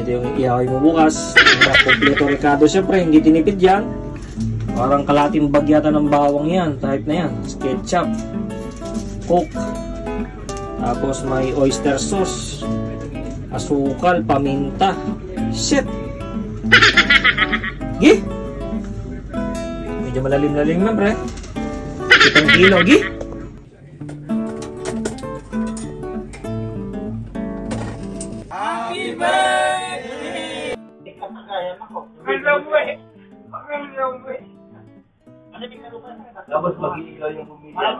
Ito yung ihaw mo bukas. Kompleto Ricardo, syempre, hindi tinipid yan. Parang kalating bagyata ng bawang yan. Type na yan. Ketchup. Coke. Tapos may oyster sauce. Asukal, paminta. Shit! Gi! Medyo malalim-lalim na, pre. 7 kilo, gi! Happy birthday! Tapos mag-iilaw yung bumili. Ay,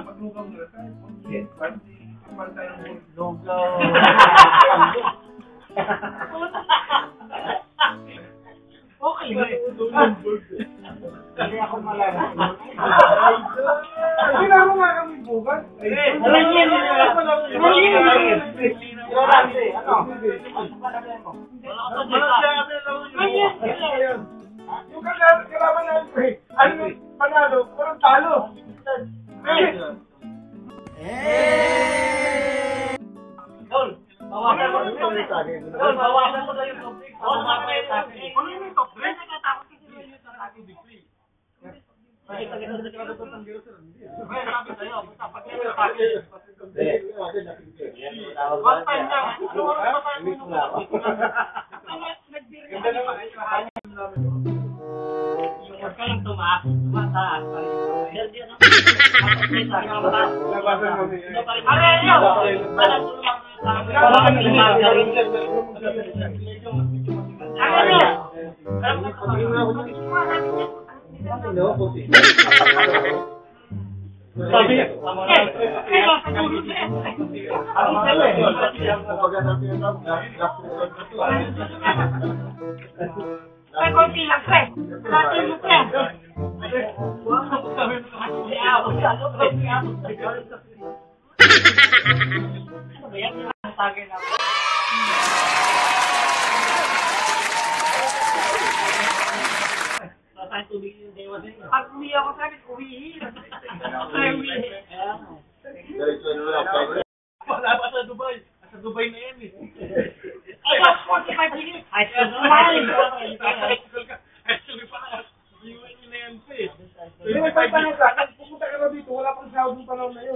maglugaw nila tayo. Lugaw. Okay ba? Hindi ako malala. Hindi na ako nga kami bukas. Malangyan na lang. Malangyan na lang. Yung kalaban na yung ano panalo, parang talo. Dol, bawasan mo yung tubig. Dol, bawasan mo yung tubig. Bawasan mo yung tubig. Ano yung tubig? Nagkatakot kasi yung tubig free. Ay, tagay sa kanya sa tanggiro sir. Ay, sabi sa'yo, pag yung tubig. One time lang. Ano oras pa tayo mo? Ganda naman. Huwag ka lang tumaas. Tumataas. Labasan mo niya. Arelio! Parang tulungan mo yung tama. Bakit yung margarin? Arelio! Parang sabi niya. Ikaw sa tulog niya. Ay, konti lang, pre. Latin mo, pre. Pag uwi ako sa akin, uwi. Wala pa sa Dubai. Sa Dubai na yan eh. Ay, 45 minutes. Ay, actually pa na. Iuwi nyo na yan pa eh. Hindi may pagpanong ka. Pupunta ka na dito. Wala pang sahod ng panahon na yun.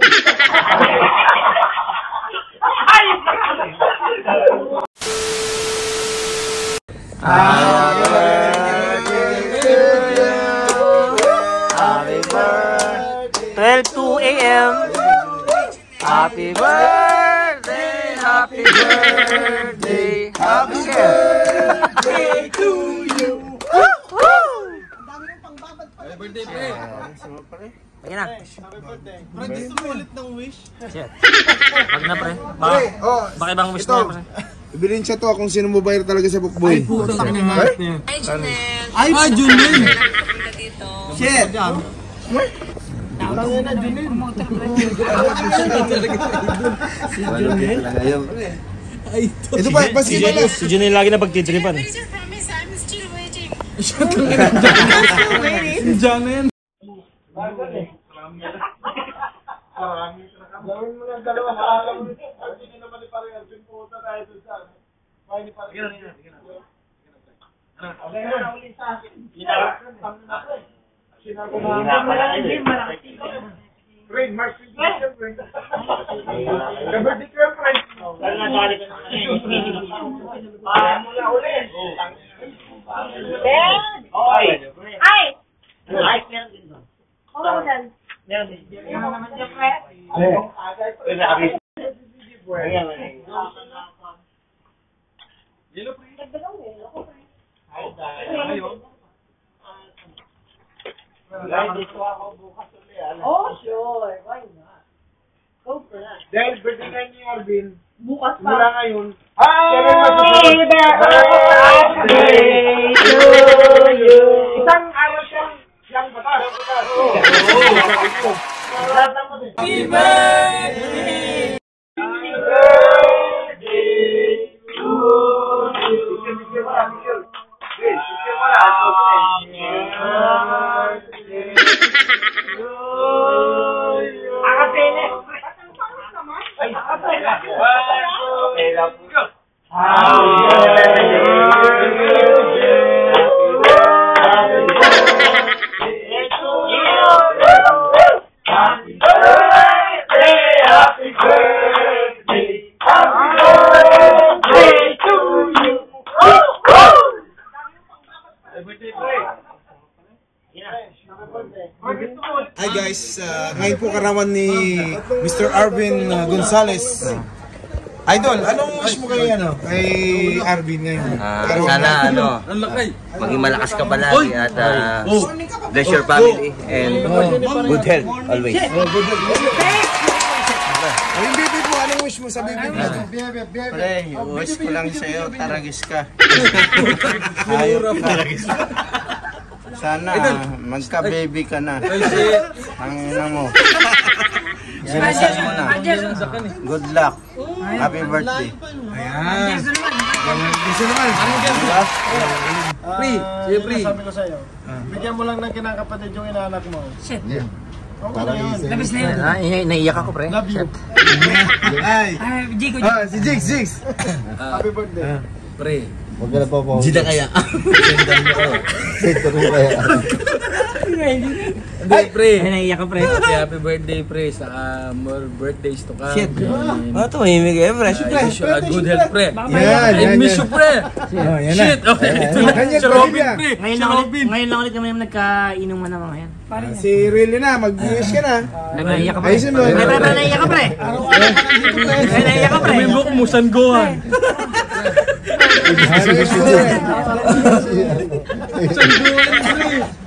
Ay! Happy birthday to you. Happy birthday. 12:02 a.m. Happy birthday. Happy birthday. Happy birthday to you. Happy birthday, pre. Pagyan na. Happy birthday. Pre, gusto mo ulit ng wish? Shit. Pag na, pre. Baka ibang wish na, pre. Ibilin siya to kung sino mo bayar talaga sa Bookboy. Ay, puto. Ay, Junel. Ay, Junel. Shit. Tangin na, Junel. Si Junel. Ito pa, pasin mo na. Si Junel lagi na pagtitripan. I'm still waiting. Si Junel. Gawin mo ng dalawa sa alam. Hindi nyo naman iparehal. Punta tayo doon sa akin. May ni parehal. Okay na, ulit sa akin. Sinabi na. Rain, March 27, Rain. Kabirthday ko yung friend. Mula ulit. Ay! Ay! Ay, meron din ba? Oo, Dan. Meron din. Ano naman dyan, pre? Dagdagan mo eh. Ako, pre. Dito ako bukas ulit. Oh, sure. Why not? Go for that. Dahil birthday na ni Arvin, Bukas pa. mula ngayon, Happy birthday to you. isang araw siyang batas. Happy birthday. Happy birthday to you. Hi guys, ngayon po karawan ni Mr. Arvin Gonzalez. Idol, anong wish mo kay Arvin ngayon? Sana maging malakas ka palagi at bless your family and good health always. Yung baby mo, anong wish mo sa baby mo? Pre, wish ko lang sa'yo, taragis ka. Sana magka-baby ka na. Ang ina mo. Sinasabi mo na. Good luck. Happy birthday. Ayan. Gusto naman. Pre, sige pre. Sabi ko sa'yo, bigyan mo lang ng kinakapatid yung inaanak mo. Shit. Okay na yun. Labis na yun. Naiiyak ako, pre. Love you. Ay. Jigo. Si Jigs. Happy birthday. Pre. Huwag ka na po po. Gida kaya. Hindi, pre. Naiiyak ka, pre. Happy birthday, pre. Sa more birthdays to come. Shit. Ano to, mahimig eh, pre. I wish you a good health, pre. Yan, I miss you, pre. Yan na. Shit, okay. Ito na. Ganyan, Si Robin, pamilya. pre. Ngayon lang ulit kami nagkainuman naman ngayon. Si Riley na, mag-wish ka na. Naiiyak ka, pre. Ayusin mo. Naiiyak ka, pre. Naiiyak ka, pre. Tumibok mo, Sangohan. Sangohan, pre.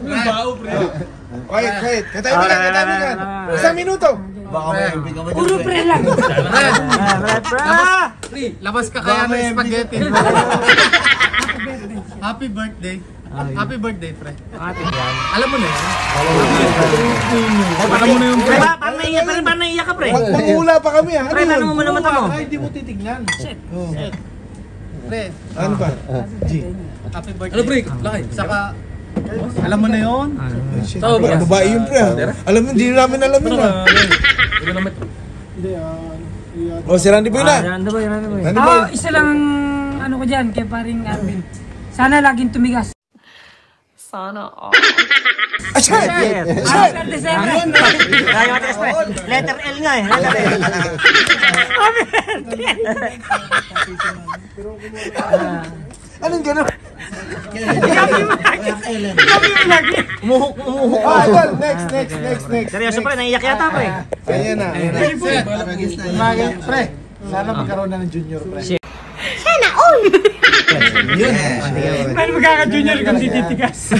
Yung bao, pre. Wait. Katabi ka. Isang minuto. Puro pre lang. Pre, labas ka kaya ng spaghetti. Happy birthday. Happy birthday, pre. Alam mo na yan? Alam mo na yung pre. Paano naiiyak ka, pre? Mangula pa kami ha. Pre, paano mo muna mata mo? Ay, di mo titignan. Pre, Ano pa? happy birthday. Ano, pre? Laki. Saka, alam mo na yun? Tao ba? Babae yun pre ha. Alam mo, hindi namin alam yun ha. Hindi naman. O, si Randy Boy na. Ano ba yun? Randy Boy. Isa lang ano ko dyan kay paring Arvin. Sana laging tumigas. Sana all. Shit! Kaya matigas, pre. Letter L nga eh. Letter L. Anong gano'n? Umuhok. Idol, next. Seryoso, pre. Naiiyak yata, pre. Ayan na. Pre, sana magkaroon na ng junior, pre. Paano magkaka-junior kung tititigas?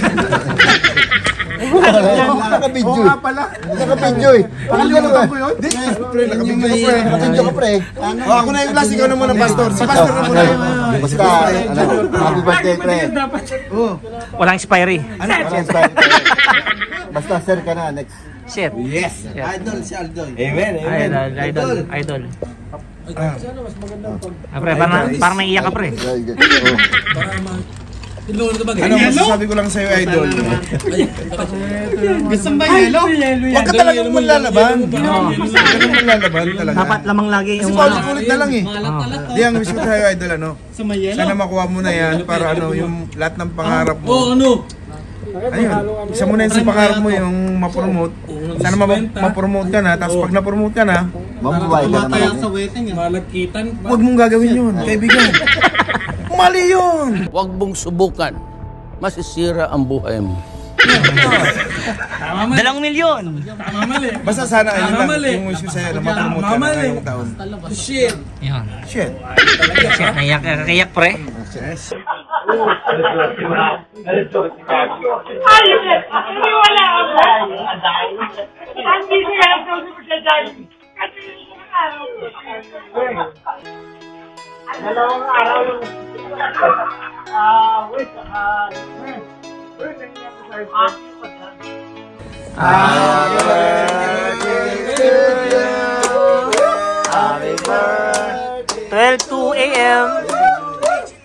Nakabidyo. Oo nga pala. Nakabidyo eh. Pakalimutan ko yun? Pre, nakabidyo ka pre. Ako na yung last, ikaw na muna pastor. Si pastor na muna. Basta, happy birthday, pre. Walang expiry. Basta, sir ka na, next. Shit. Yes. Idol si Aldoy. Amen. Idol. Pre, parang naiiyak ka, pre. Ano, masasabi ko lang sa'yo, idol. Gusto ba yelo? Huwag ka talagang manlalaban. Huwag ka talagang manlalaban talaga. Dapat lamang lagi Kasi yung paulit-ulit na lang eh. Di, ang wish ko sa'yo, idol, ano? Sana makuha mo na yan para ano, yung lahat ng pangarap mo. Oo, ano? Ayun, isa muna yun sa pangarap mo yung ma-promote. Sana ma-promote ka na, tapos pag na-promote ka na, Mabuhay ka naman. Malagkitan. huwag mong gagawin yun, kaibigan. Mali yun! Huwag mong subukan. Masisira ang buhay mo. 2 milyon. Basta sana ayun lang, yung wish ko sa'yo na ma-promote ka na ngayong taon. Shit. Yan. Shit! Shit, naiiyak, pre. Wala ako. Hindi siya alam kung ano siya dahil. Kasi dalawang araw yung wait, Happy birthday to you. Happy birthday. 12 a.m.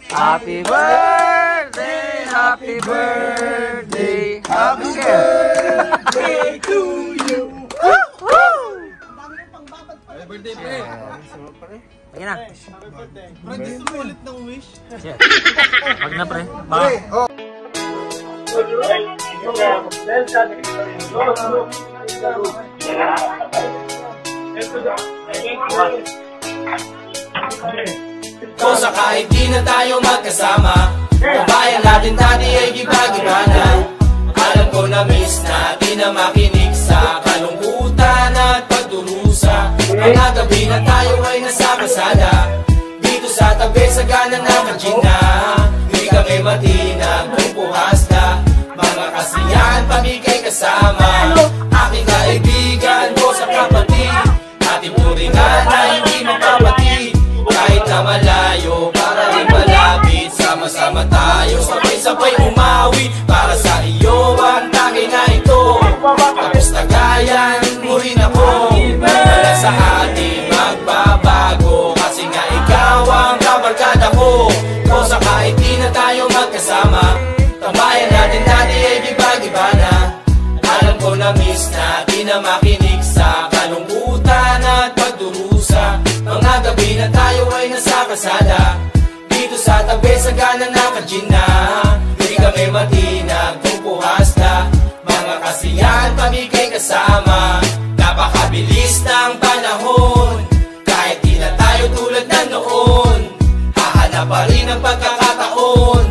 Happy birthday. Happy birthday. Happy birthday to you. Happy birthday, pre. Ayan na. pre, gusto mo ulit ng wish? Shit. Wag na, pre. Baka. Kung sa kahit di na tayo magkasama, ang bayan natin dati ay gipag-iwanan. Alam ko na miss natin na makinig sa kalungkutan at pagdurusa. Mga gabi na tayo ay nasa kasada, dito sa tabi sa gana ng kagina. Di kami matinag kung puhas na, mga kasiyahan pamigay kasama. Aking kaibigan ko sa kapatid, ating turingan na hindi magkapatid. Kahit na malayo, para rin malapit, sama-sama tayo, sabay-sabay umawi. Para sa iyo ang tagay na ito, tapos tagayan mo rin ako. Wala sa atin magbabago, kasi nga ikaw ang kabarkada ko. Kung sa kahit di na tayo magkasama, tambayan natin dati ay giba-giba na. Alam ko na miss natin na makinig sa kalungkutan at pagdurusa. Mga gabi na tayo ay nasa kasada, dito sa tabi sa gana ng kagina. Di kami matinag kung puhas na, mga kasiyahan pamigay kasama. Napakabilis ng panahon, kahit di na tayo tulad na noon. Hahanap pa rin ang pagkakataon,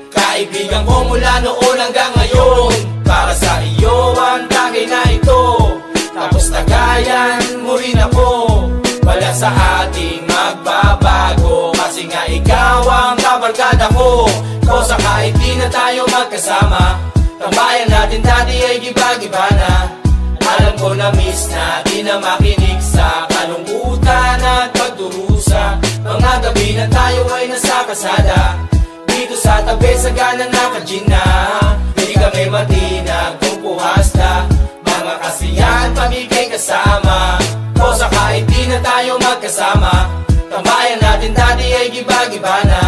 kaibigan ko mula noon hanggang ngayon. Para sa iyo ang tagay na ito, tapos tagayan mo rin ako. Wala sa ating magbabago, kasi nga ikaw ang kabarkada ko. Kung sa kahit di na tayo magkasama, tambayan natin dati ay giba-giba na. Alam ko na miss natin na makinig sa kalungkutan at pagdurusa. Mga gabi na tayo ay nasa kasada, dito sa tabi sa gana ng kagina. Di kami matinag kung puhas na, mga kasiyahan pamigay kasama. O sa kahit di na tayo magkasama, tambayan natin dati ay giba-giba na.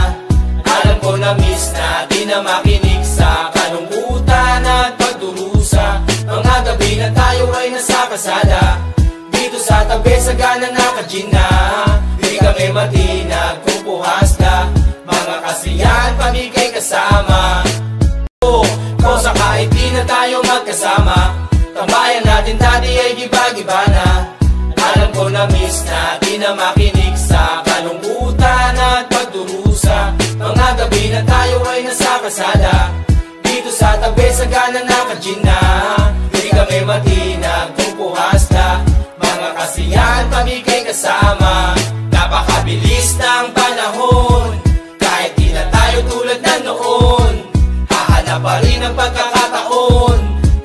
Alam ko na miss natin na makinig sa kalungkutan at pagdurusa. Mga gabi na tayo ay nasa kasada, dito sa tabi sa gana ng kagina. Di kami matinag kung puhas na, mga kasiyahan pamigay kasama. O sa kahit di na tayo magkasama, tambayan natin dati ay giba-giba na. Alam ko na miss natin na makinig sa kalungkutan at pagdurusa. Mga gabi na tayo ay nasa kasada, dito sa tabi sa gana ng kagina. Di kami matinag kung puhas na, mga kasiyahan pamigay kasama. Napakabilis ng panahon, kahit di na tayo tulad na noon. Hahanap pa rin ang pagkakataon,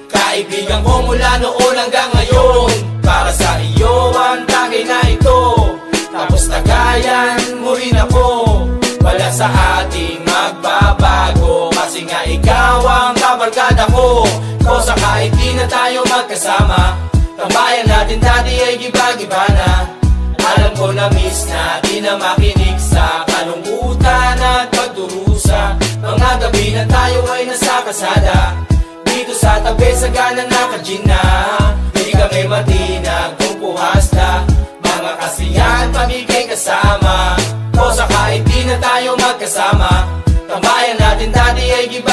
kaibigan ko mula noon hanggang ngayon. Para sa iyo ang tagay na ito, tapos tagayan mo rin ako. Wala sa ating magbabago, kasi nga ikaw ang kabarkada ko. Kung sa kahit di na tayo magkasama, tambayan natin dati ay giba-giba na. Alam ko na miss natin na makinig sa kalungkutan at pagdurusa. Mga gabi na tayo ay nasa kasada, dito sa tabi sa gana ng kagina. Di kami matinag kung puhas na, mga kasiyahan pamigay kasama. O sa kahit di na tayo magkasama, tambayan natin dati ay giba